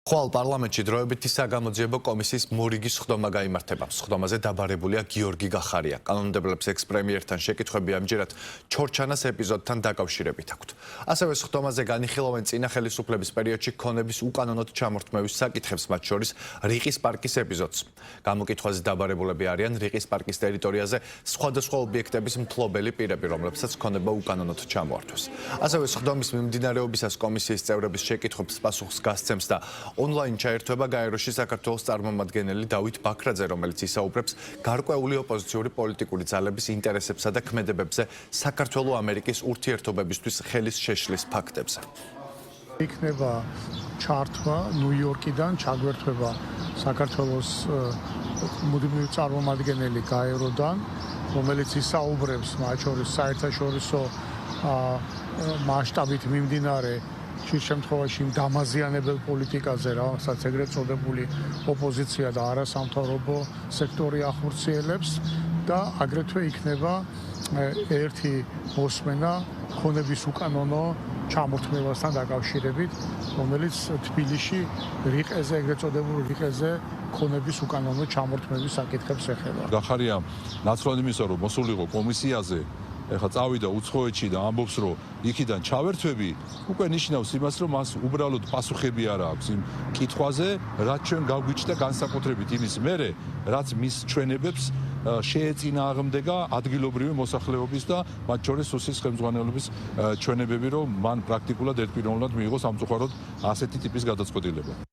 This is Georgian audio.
ხვალ პარლამენტში დროებითი საგამოძიებო კომისიის მორიგი სხდომა გაიმართება. სხდომაზე დაბარებულია გიორგი გახარია. კანონმდებლებს ექს-პრემიერთან შეკითხვები ამჯერად ჩორჩანას ეპიზოდთან დაკავშირებით აქვთ. ასევე სხდომაზე განიხილავენ წინა ხელისუფლების პერიოდში ქონების უკანონოდ ჩამორთმევის საკითხებს, მათ შორის რიყის პარკის ეპიზოდს. გამოკითხვაზე დაბარებულები არიან რიყის პარკის ტერიტორიაზე სხვადასხვა ობიექტების მფლობელი პირები, რომლებსაც ქონება უკანონოდ ჩამოართვეს. ასევე სხდომის მიმდინარეობისას კომისიის წევრების შეკითხვებს პასუხს გასცემს და ონლაინ ჩაერთვება გაეროში საქართველოს წარმომადგენელი დავით ბაქრაძე, რომელიც ისაუბრებს გარკვეული ოპოზიციური პოლიტიკური ძალების ინტერესებსა და ქმედებებზე საქართველო-ამერიკის ურთიერთობებისთვის ხელის შეშლის ფაქტებზე. იქნება ჩართვა ნიუ-იორკიდან, ჩაგვერთვება საქართველოს მუდმივი წარმომადგენელი გაეროდან, რომელიც ისაუბრებს მათ შორის საერთაშორისო მასშტაბით მიმდინარე ხშირ შემთხვევაში დამაზიანებელ პოლიტიკაზე, რასაც ეგრეთ წოდებული ოპოზიცია და არასამთავრობო სექტორი ახორციელებს და აგრეთვე იქნება ერთი მოსმენა ქონების უკანონო ჩამორთმევასთან დაკავშირებით, რომელიც თბილისში რიყეზე, ეგრეთ წოდებულ რიყეზე ქონების უკანონო ჩამორთმევის საკითხებს ეხება. გახარია ნაცვლად იმისა, რომ მოსულიყო კომისიაზე, ეხლა წავიდა უცხოეთში და ამბობს, რომ იქიდან ჩავერთვები, უკვე ნიშნავს იმას, რომ მას უბრალოდ პასუხები არ აქვს იმ კითხვაზე, რაც ჩვენ გავგვიჩნდა განსაკუთრებით იმის მერე, რაც მის ჩვენებებს შეეწინააღმდეგა ადგილობრივი მოსახლეობის და მათ შორის სუსის ხელმძღვანელობის ჩვენებები, რომ მან პრაქტიკულად ერთპიროვნულად მიიღო სამწუხაროდ ასეთი ტიპის გადაწყვეტილება.